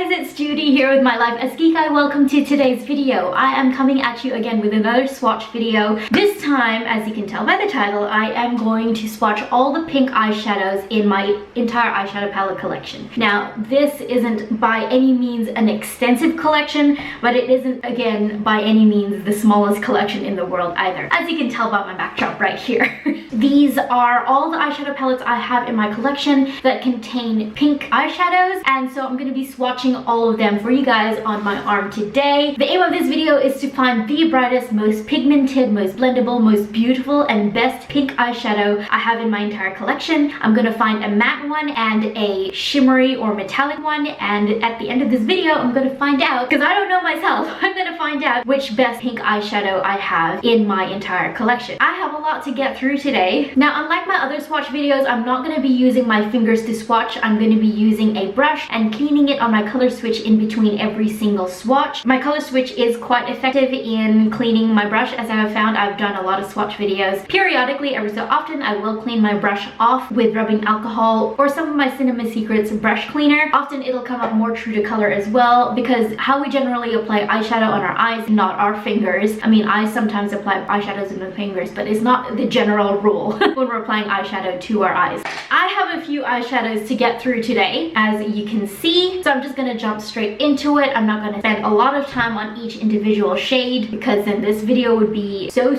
guys, it's Judy here with my Life as Kikay. Welcome to today's video. I am coming at you again with another swatch video. This time, as you can tell by the title, I am going to swatch all the pink eyeshadows in my entire eyeshadow palette collection. Now, this isn't by any means an extensive collection, but it isn't, again, by any means the smallest collection in the world either, as you can tell by my backdrop right here. These are all the eyeshadow palettes I have in my collection that contain pink eyeshadows, and so I'm going to be swatching all of them for you guys on my arm today. The aim of this video is to find the brightest, most pigmented, most blendable, most beautiful, and best pink eyeshadow I have in my entire collection. I'm going to find a matte one and a shimmery or metallic one, and at the end of this video I'm going to find out, because I don't know myself, I'm going to find out which best pink eyeshadow I have in my entire collection. I have a lot to get through today. Now, unlike my other swatch videos, I'm not going to be using my fingers to swatch. I'm going to be using a brush and cleaning it on my color switch in between every single swatch. My color switch is quite effective in cleaning my brush, as I have found. I've done a lot of swatch videos. Periodically, every so often, I will clean my brush off with rubbing alcohol or some of my Cinema Secrets brush cleaner. Often it'll come up more true to color as well, because how we generally apply eyeshadow on our eyes, not our fingers. I mean, I sometimes apply eyeshadows in the fingers, but it's not the general rule when we're applying eyeshadow to our eyes. I have a few eyeshadows to get through today, as you can see, so I'm just gonna jump straight into it. I'm not gonna spend a lot of time on each individual shade, because then this video would be so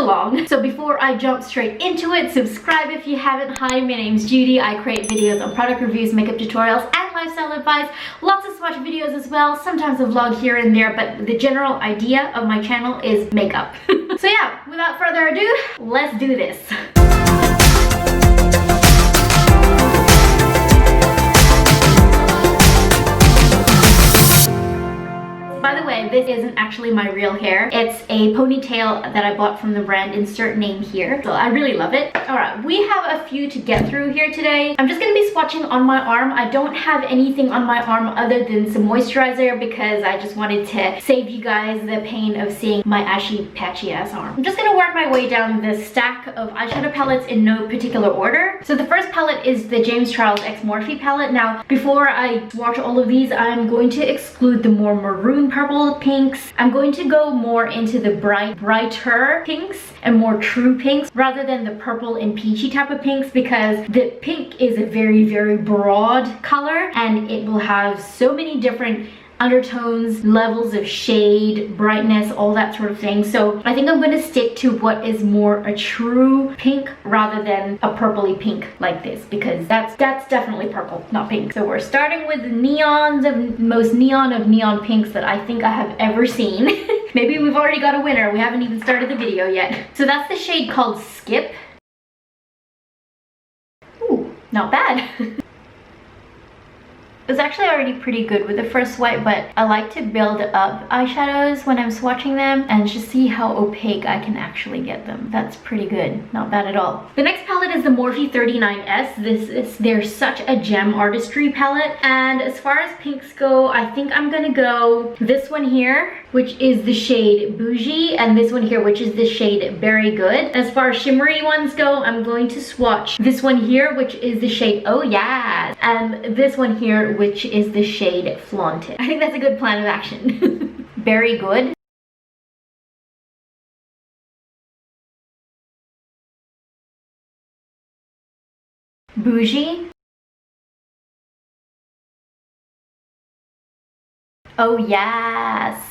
long. So before I jump straight into it, subscribe if you haven't. Hi, my name's Judy. I create videos on product reviews, makeup tutorials, and lifestyle advice. Lots of swatch videos as well, sometimes a vlog here and there, but the general idea of my channel is makeup. So yeah, without further ado, let's do this. By the way, this isn't actually my real hair. It's a ponytail that I bought from the brand, insert name here. So I really love it. Alright, we have a few to get through here today. I'm just going to be swatching on my arm. I don't have anything on my arm other than some moisturizer, because I just wanted to save you guys the pain of seeing my ashy, patchy ass arm. I'm just going to work my way down the stack of eyeshadow palettes in no particular order. So the first palette is the James Charles X Morphe palette. Now, before I swatch all of these, I'm going to exclude the more maroon purple pinks. I'm going to go more into the brighter pinks and more true pinks rather than the purple and peachy type of pinks, because the pink is a very broad color and it will have so many different undertones, levels of shade, brightness, all that sort of thing. So I think I'm going to stick to what is more a true pink rather than a purpley pink like this, because that's definitely purple, not pink. So we're starting with the neons of most neon of neon pinks that I think I have ever seen. Maybe we've already got a winner. We haven't even started the video yet. So that's the shade called Skip. Ooh, not bad. It was actually already pretty good with the first swipe, but I like to build up eyeshadows when I'm swatching them and just see how opaque I can actually get them. That's pretty good, not bad at all. The next palette is the Morphe 39S. This is their Such a Gem Artistry palette, and as far as pinks go, I think I'm gonna go this one here, which is the shade Bougie, and this one here, which is the shade Very Good. As far as shimmery ones go, I'm going to swatch this one here, which is the shade Oh Yeah, and this one here, which is the shade Flaunted. I think that's a good plan of action. Very Good. Bougie. Oh yes.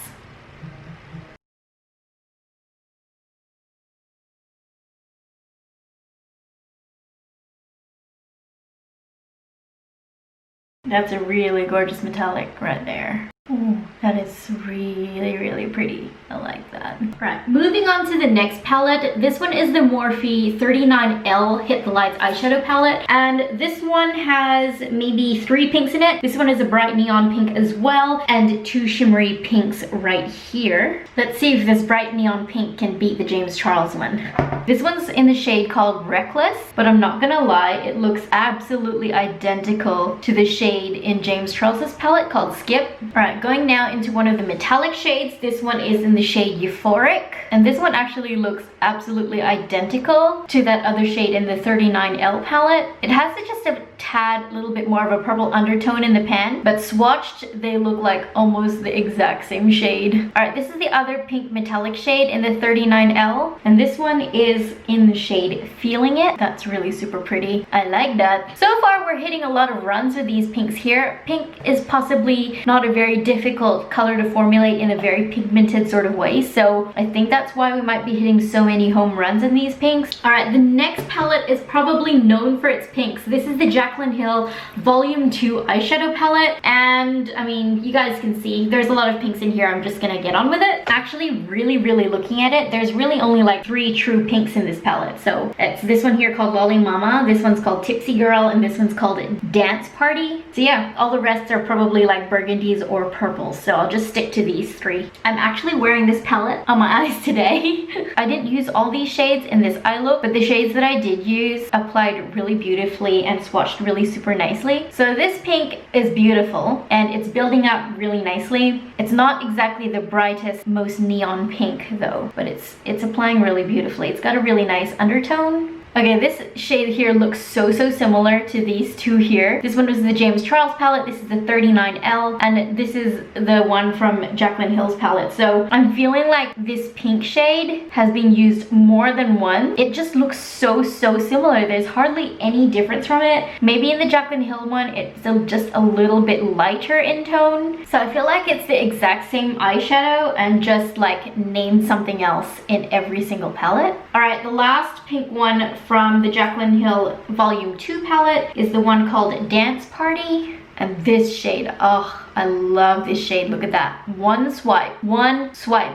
That's a really gorgeous metallic right there. Ooh, that is really pretty. I like that. Right, moving on to the next palette. This one is the Morphe 39L Hit the Lights eyeshadow palette, and this one has maybe 3 pinks in it. This one is a bright neon pink as well, and 2 shimmery pinks right here. Let's see if this bright neon pink can beat the James Charles one. This one's in the shade called Reckless, but I'm not gonna lie, it looks absolutely identical to the shade in James Charles's palette called Skip. Alright, going now into one of the metallic shades. This one is in the shade Euphoric, and this one actually looks absolutely identical to that other shade in the 39L palette. It has just a tad little bit more of a purple undertone in the pan, but swatched they look like almost the exact same shade. All right, this is the other pink metallic shade in the 39L, and this one is in the shade Feeling It. That's really super pretty. I like that. So far we're hitting a lot of runs with these pinks here. Pink is possibly not a very difficult color to formulate in a very pigmented sort of way, so I think that's why we might be hitting so many home runs in these pinks. All right, the next palette is probably known for its pinks. This is the Jaclyn Hill Volume 2 eyeshadow palette, and I mean, you guys can see there's a lot of pinks in here. I'm just gonna get on with it. Actually, really looking at it, there's really only like 3 true pinks in this palette. So it's this one here called Lolly Mama, this one's called Tipsy Girl, and this one's called Dance Party. So yeah, all the rest are probably like burgundies or purples, so I'll just stick to these 3. I'm actually wearing this palette on my eyes today. I didn't use all these shades in this eye look, but the shades that I did use applied really beautifully and swatched really super nicely. So this pink is beautiful and it's building up really nicely. It's not exactly the brightest, most neon pink though, but it's applying really beautifully. It's got a really nice undertone. Okay, this shade here looks so similar to these 2 here. This one was the James Charles palette, this is the 39L, and this is the one from Jaclyn Hill's palette. So I'm feeling like this pink shade has been used more than once. It just looks so similar. There's hardly any difference from it. Maybe in the Jaclyn Hill one, it's still just a little bit lighter in tone. So I feel like it's the exact same eyeshadow and just like named something else in every single palette. All right, the last pink one from the Jaclyn Hill Volume 2 palette is the one called Dance Party. And this shade, oh, I love this shade. Look at that. One swipe,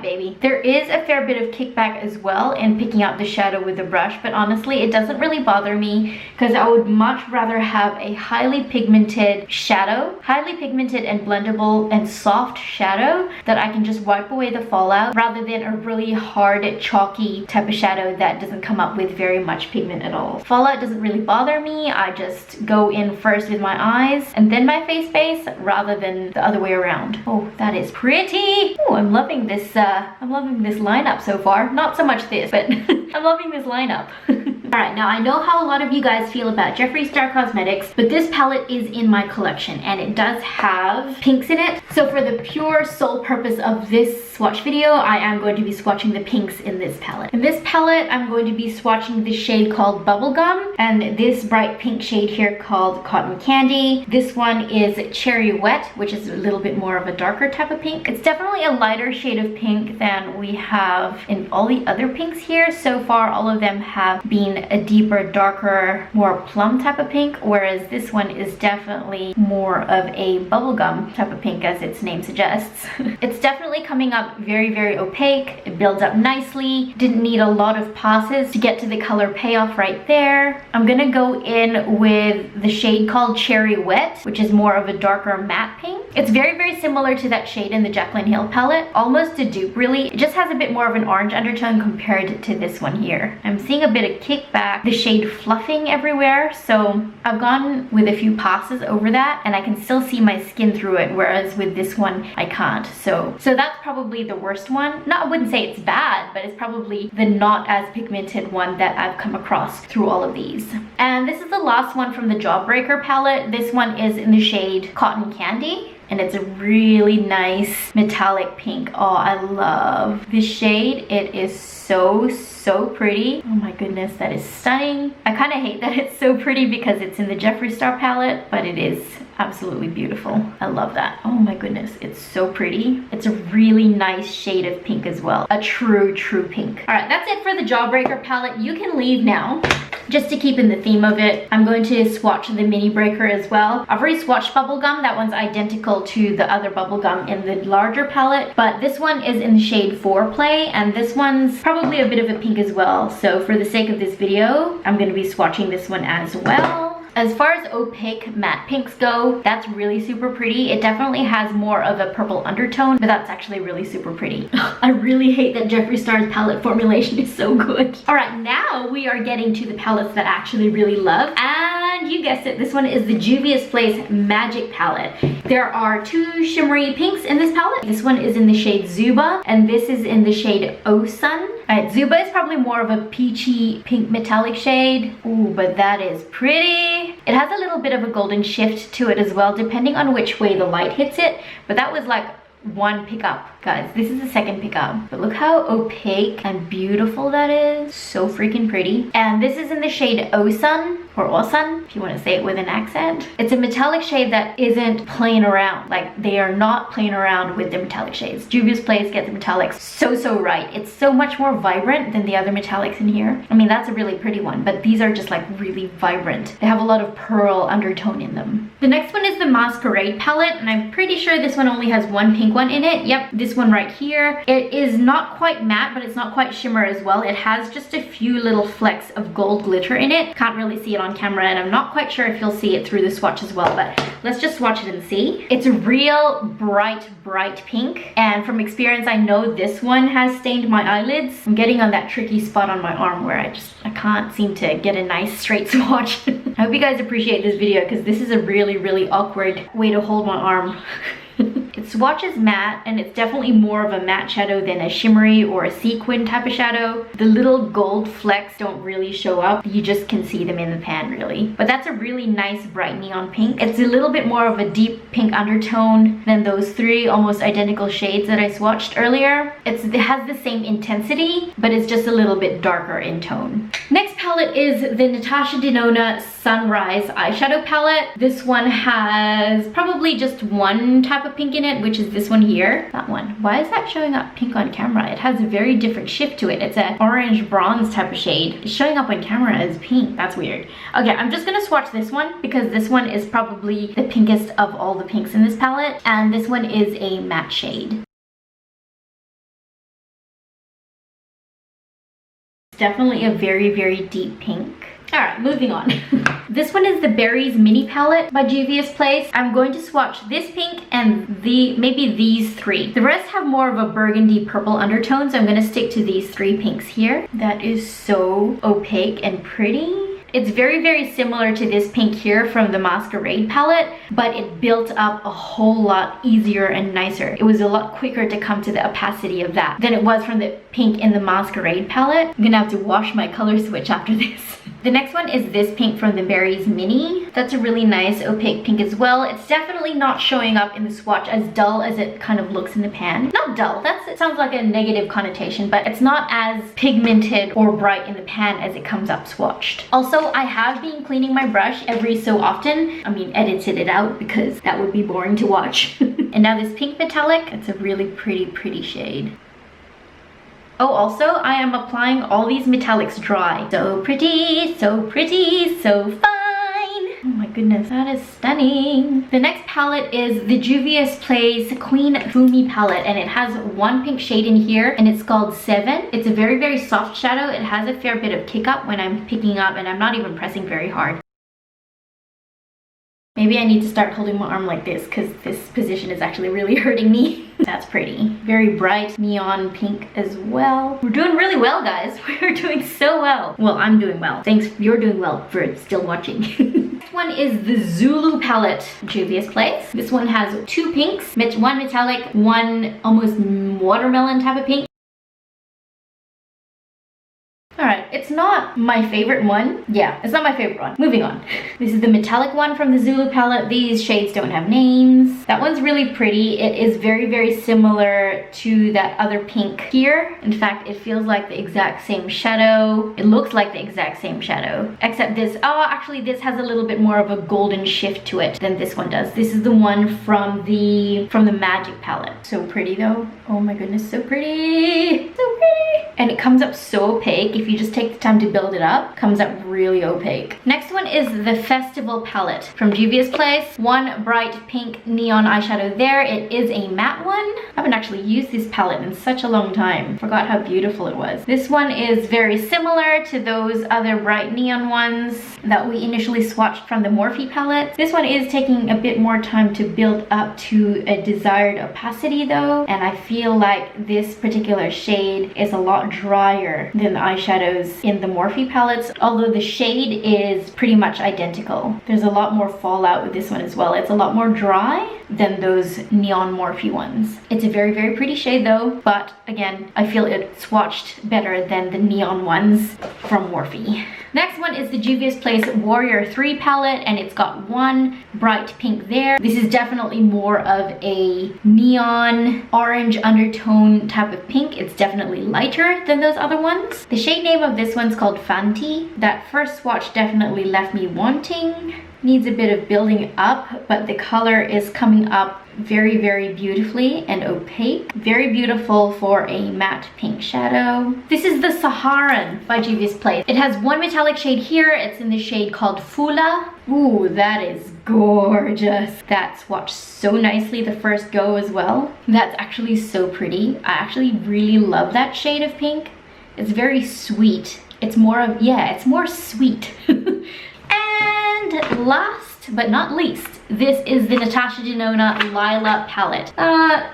baby. There is a fair bit of kickback as well in picking out the shadow with the brush, but honestly, it doesn't really bother me because I would much rather have a highly pigmented shadow, highly pigmented and blendable and soft shadow that I can just wipe away the fallout rather than a really hard, chalky type of shadow that doesn't come up with very much pigment at all. Fallout doesn't really bother me. I just go in first with my eyes and then my face base rather than the other way around. Oh, that is pretty. Oh, I'm loving this lineup so far. Not so much this, but I'm loving this lineup. Alright, now I know how a lot of you guys feel about Jeffree Star Cosmetics, but this palette is in my collection and it does have pinks in it. So for the pure sole purpose of this swatch video, I am going to be swatching the pinks in this palette. In this palette, I'm going to be swatching this shade called Bubblegum and this bright pink shade here called Cotton Candy. This one is Cherry Wet, which is a little bit more of a darker type of pink. It's definitely a lighter shade of pink than we have in all the other pinks here. So far, all of them have been a deeper, darker, more plum type of pink, whereas this one is definitely more of a bubblegum type of pink, as its name suggests. It's definitely coming up very opaque. It builds up nicely. Didn't need a lot of passes to get to the color payoff right there. I'm gonna go in with the shade called Cherry Wet, which is more of a darker matte pink. It's very similar to that shade in the Jaclyn Hill palette, almost a dupe really. It just has a bit more of an orange undertone compared to this one here. I'm seeing a bit of kickback, the shade fluffing everywhere, so I've gone with a few passes over that and I can still see my skin through it, whereas with this one I can't. So that's probably the worst one. I wouldn't say it's bad, but it's probably the not as pigmented one that I've come across through all of these. And this is the last one from the Jawbreaker palette. This one is in the shade Cotton Candy. And it's a really nice metallic pink. Oh, I love this shade. It is so pretty. Oh my goodness, that is stunning. I kind of hate that it's so pretty because it's in the Jeffree Star palette, but it is absolutely beautiful. I love that. Oh my goodness, it's so pretty. It's a really nice shade of pink as well. A true pink. All right, that's it for the Jawbreaker palette. You can leave now. Just to keep in the theme of it, I'm going to swatch the Minibreaker as well. I've already swatched Bubblegum. That one's identical to the other Bubblegum in the larger palette, but this one is in the shade Foreplay, and this one's probably a bit of a pink as well. So for the sake of this video, I'm going to be swatching this one as well. As far as opaque matte pinks go, that's really super pretty. It definitely has more of a purple undertone, but that's actually really super pretty. I really hate that Jeffree Star's palette formulation is so good. All right, now we are getting to the palettes that I actually really love. And you guessed it, this one is the Juvia's Place Magic Palette. There are 2 shimmery pinks in this palette. This one is in the shade Zuba, and this is in the shade Oh Sun. Alright, Zuba is probably more of a peachy pink metallic shade. Ooh, but that is pretty. It has a little bit of a golden shift to it as well, depending on which way the light hits it, but that was like one pickup, guys. This is the second pickup, but look how opaque and beautiful that is. So freaking pretty. And this is in the shade Osun, or Osun, if you want to say it with an accent. It's a metallic shade that isn't playing around. Like, they are not playing around with the metallic shades. Juvia's Place gets the metallics so right. It's so much more vibrant than the other metallics in here. I mean, that's a really pretty one, but these are just like really vibrant. They have a lot of pearl undertone in them. The next one is the Masquerade palette, and I'm pretty sure this one only has one pink one in it. Yep, this one right here. It is not quite matte, but it's not quite shimmer as well. It has just a few little flecks of gold glitter in it. Can't really see it on camera, and I'm not quite sure if you'll see it through the swatch as well, but let's just swatch it and see. It's a real bright pink, and from experience I know this one has stained my eyelids. I'm getting on that tricky spot on my arm where I can't seem to get a nice straight swatch. I hope you guys appreciate this video because this is a really awkward way to hold my arm. It swatches matte, and it's definitely more of a matte shadow than a shimmery or a sequin type of shadow. The little gold flecks don't really show up. You just can see them in the pan, really. But that's a really nice bright neon pink. It's a little bit more of a deep pink undertone than those three almost identical shades that I swatched earlier. It has the same intensity, but it's just a little bit darker in tone. Next palette is the Natasha Denona Sunrise eyeshadow palette. This one has probably just one type of pink in it, which is this one here. That one. Why is that showing up pink on camera? It has a very different shift to it. It's an orange bronze type of shade. It's showing up on camera as pink. That's weird. Okay, I'm just gonna swatch this one because this one is probably the pinkest of all the pinks in this palette, and this one is a matte shade. Definitely a very deep pink. Alright, moving on. This one is the Berries Mini Palette by Juvia's Place. I'm going to swatch this pink and maybe these three. The rest have more of a burgundy purple undertone, so I'm going to stick to these three pinks here. That is so opaque and pretty. It's very similar to this pink here from the Masquerade palette, but it built up a whole lot easier and nicer. It was a lot quicker to come to the opacity of that than it was from the pink in the Masquerade palette. I'm gonna have to wash my color switch after this. The next one is this pink from the Berries Mini. That's a really nice opaque pink as well. It's definitely not showing up in the swatch as dull as it kind of looks in the pan. Not dull, it sounds like a negative connotation, but it's not as pigmented or bright in the pan as it comes up swatched. Also, I have been cleaning my brush every so often. I mean, edited it out because that would be boring to watch. And now this pink metallic, it's a really pretty shade. Oh, also, I am applying all these metallics dry. So pretty, so fine. Oh my goodness, that is stunning. The next palette is the Juvia's Place Queen Roomy palette, and it has one pink shade in here, and it's called 7. It's a very soft shadow. It has a fair bit of kick up when I'm picking up, and I'm not even pressing very hard. Maybe I need to start holding my arm like this because this position is actually really hurting me. That's pretty. Very bright neon pink as well. We're doing really well, guys. We're doing so well. Well, I'm doing well. Thanks, you're doing well for still watching. Next one is the Zulu palette, Juvia's Place. This one has two pinks, one metallic, one almost watermelon type of pink. Alright, it's not my favorite one. Yeah, it's not my favorite one. Moving on. This is the metallic one from the Zulu palette. These shades don't have names. That one's really pretty. It is very similar to that other pink here. In fact, it feels like the exact same shadow. It looks like the exact same shadow. Except this, oh, actually this has a little bit more of a golden shift to it than this one does. This is the one from the Magic palette. So pretty though. Oh my goodness, so pretty. So pretty. And it comes up so opaque. If you just take the time to build it up, comes up really opaque. Next one is the Festival palette from Juvia's Place. One bright pink neon eyeshadow there. It is a matte one. I haven't actually used this palette in such a long time. Forgot how beautiful it was. This one is very similar to those other bright neon ones that we initially swatched from the Morphe palette. This one is taking a bit more time to build up to a desired opacity though, and I feel like this particular shade is a lot drier than the eyeshadows in the Morphe palettes, although the shade is pretty much identical. There's a lot more fallout with this one as well. It's a lot more dry than those neon Morphe ones. It's a very pretty shade though, but again, I feel it swatched better than the neon ones from Morphe. Next one is the Juvia's Place Warrior 3 palette, and it's got one bright pink there. This is definitely more of a neon orange undertone type of pink. It's definitely lighter than those other ones. The shade name of this one's called Fanti. That first swatch definitely left me wanting. Needs a bit of building up, but the color is coming up very, very beautifully and opaque. Very beautiful for a matte pink shadow. This is the Saharan by Juvia's Place. It has one metallic shade here. It's in the shade called Fula. Ooh, that is gorgeous. That swatched so nicely the first go as well. That's actually so pretty. I actually really love that shade of pink. It's very sweet. It's more of, yeah, it's more sweet. And last but not least, this is the Natasha Denona Lila palette.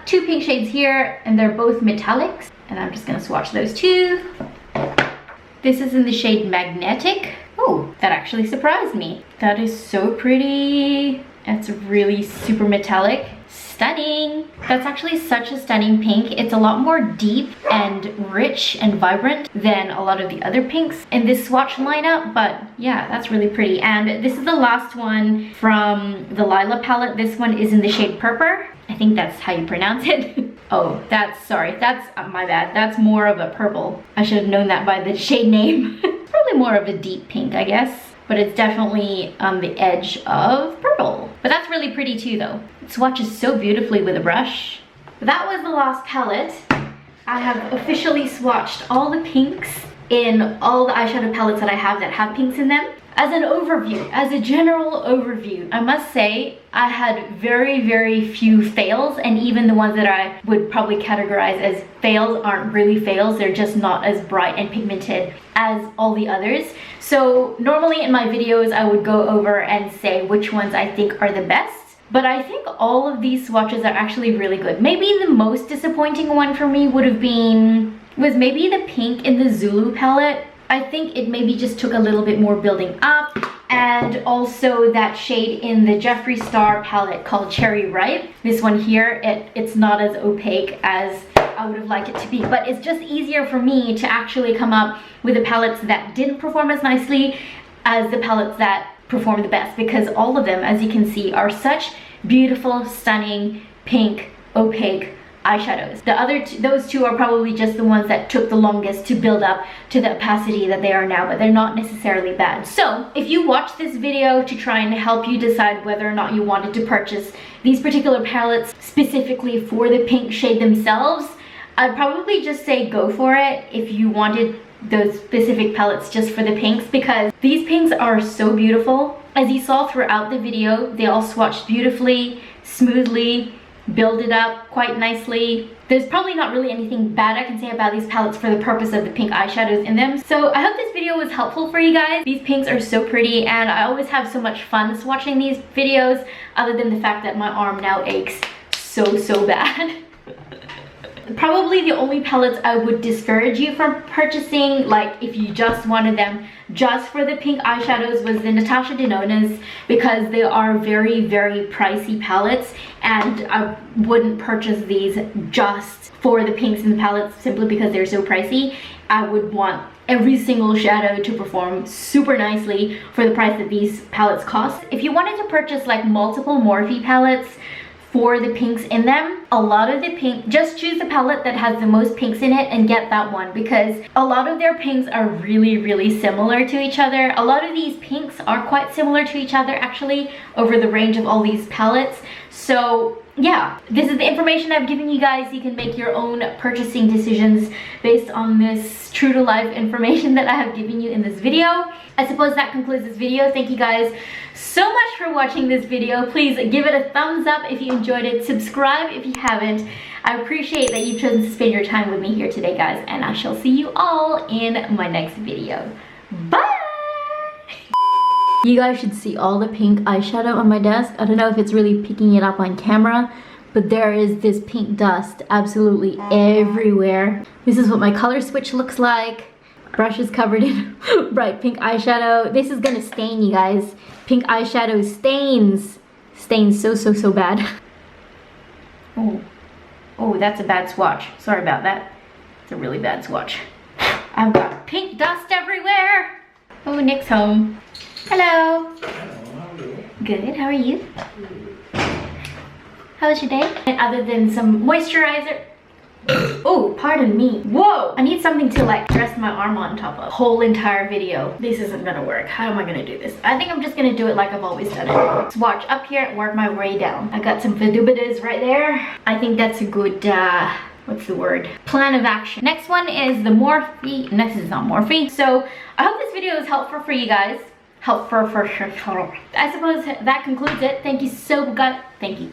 Two pink shades here, and they're both metallics. And I'm just gonna swatch those two. This is in the shade Magnetic. Oh, that actually surprised me. That is so pretty. It's really super metallic. Stunning. That's actually such a stunning pink. It's a lot more deep and rich and vibrant than a lot of the other pinks in this swatch lineup, but yeah, that's really pretty. And this is the last one from the Lila palette. This one is in the shade Purple. I think that's how you pronounce it. Oh, sorry, that's my bad. That's more of a purple. I should have known that by the shade name. Probably more of a deep pink, I guess. But it's definitely on the edge of purple. But that's really pretty too though. It swatches so beautifully with a brush. But that was the last palette. I have officially swatched all the pinks in all the eyeshadow palettes that I have that have pinks in them. As an overview, as a general overview, I must say I had very, very few fails, and even the ones that I would probably categorize as fails aren't really fails. They're just not as bright and pigmented as all the others. So normally in my videos, I would go over and say which ones I think are the best. But I think all of these swatches are actually really good. Maybe the most disappointing one for me was maybe the pink in the Zulu palette. I think it maybe just took a little bit more building up, and also that shade in the Jeffree Star palette called Cherry Ripe. This one here, it's not as opaque as I would have liked it to be, but it's just easier for me to actually come up with the palettes that didn't perform as nicely as the palettes that perform the best, because all of them, as you can see, are such beautiful, stunning, pink, opaque eyeshadows. Those two are probably just the ones that took the longest to build up to the opacity that they are now, but they're not necessarily bad. So if you watch this video to try and help you decide whether or not you wanted to purchase these particular palettes specifically for the pink shade themselves, I'd probably just say go for it if you wanted those specific palettes just for the pinks, because these pinks are so beautiful. As you saw throughout the video, they all swatched beautifully, smoothly, build it up quite nicely. There's probably not really anything bad I can say about these palettes for the purpose of the pink eyeshadows in them. So I hope this video was helpful for you guys. These pinks are so pretty, and I always have so much fun swatching these videos, other than the fact that my arm now aches so bad. Probably the only palettes I would discourage you from purchasing, like if you just wanted them just for the pink eyeshadows, was the Natasha Denona's, because they are very, very pricey palettes, and I wouldn't purchase these just for the pinks in the palettes simply because they're so pricey. I would want every single shadow to perform super nicely for the price that these palettes cost. If you wanted to purchase like multiple Morphe palettes for the pinks in them, a lot of the pink, just choose the palette that has the most pinks in it and get that one, because a lot of their pinks are really similar to each other. A lot of these pinks are quite similar to each other actually over the range of all these palettes. So yeah, this is the information I've given you guys. You can make your own purchasing decisions based on this true to life information that I have given you in this video. I suppose that concludes this video. Thank you guys so much for watching this video. Please give it a thumbs up if you enjoyed it. Subscribe if you haven't. I appreciate that you've chosen to spend your time with me here today, guys, and I shall see you all in my next video. Bye! You guys should see all the pink eyeshadow on my desk. I don't know if it's really picking it up on camera, but there is this pink dust absolutely everywhere. This is what my color switch looks like. Brush is covered in bright pink eyeshadow. This is gonna stain, you guys. Pink eyeshadow stains. Stains so bad. Oh, that's a bad swatch. Sorry about that. It's a really bad swatch. I've got pink dust everywhere. Oh, Nick's home. Hello. Hello, how are you? Good, how are you? How was your day? And other than some moisturizer. Oh, pardon me. Whoa! I need something to like rest my arm on top of. Whole entire video. This isn't gonna work. How am I gonna do this? I think I'm just gonna do it like I've always done it. Swatch up here and work my way down. I got some Tudubuddies right there. I think that's a good, what's the word? Plan of action. Next one is the Morphe. No, this is not Morphe. So I hope this video is helpful for you guys. Helpful for sure. I suppose that concludes it. Thank you so much. Thank you.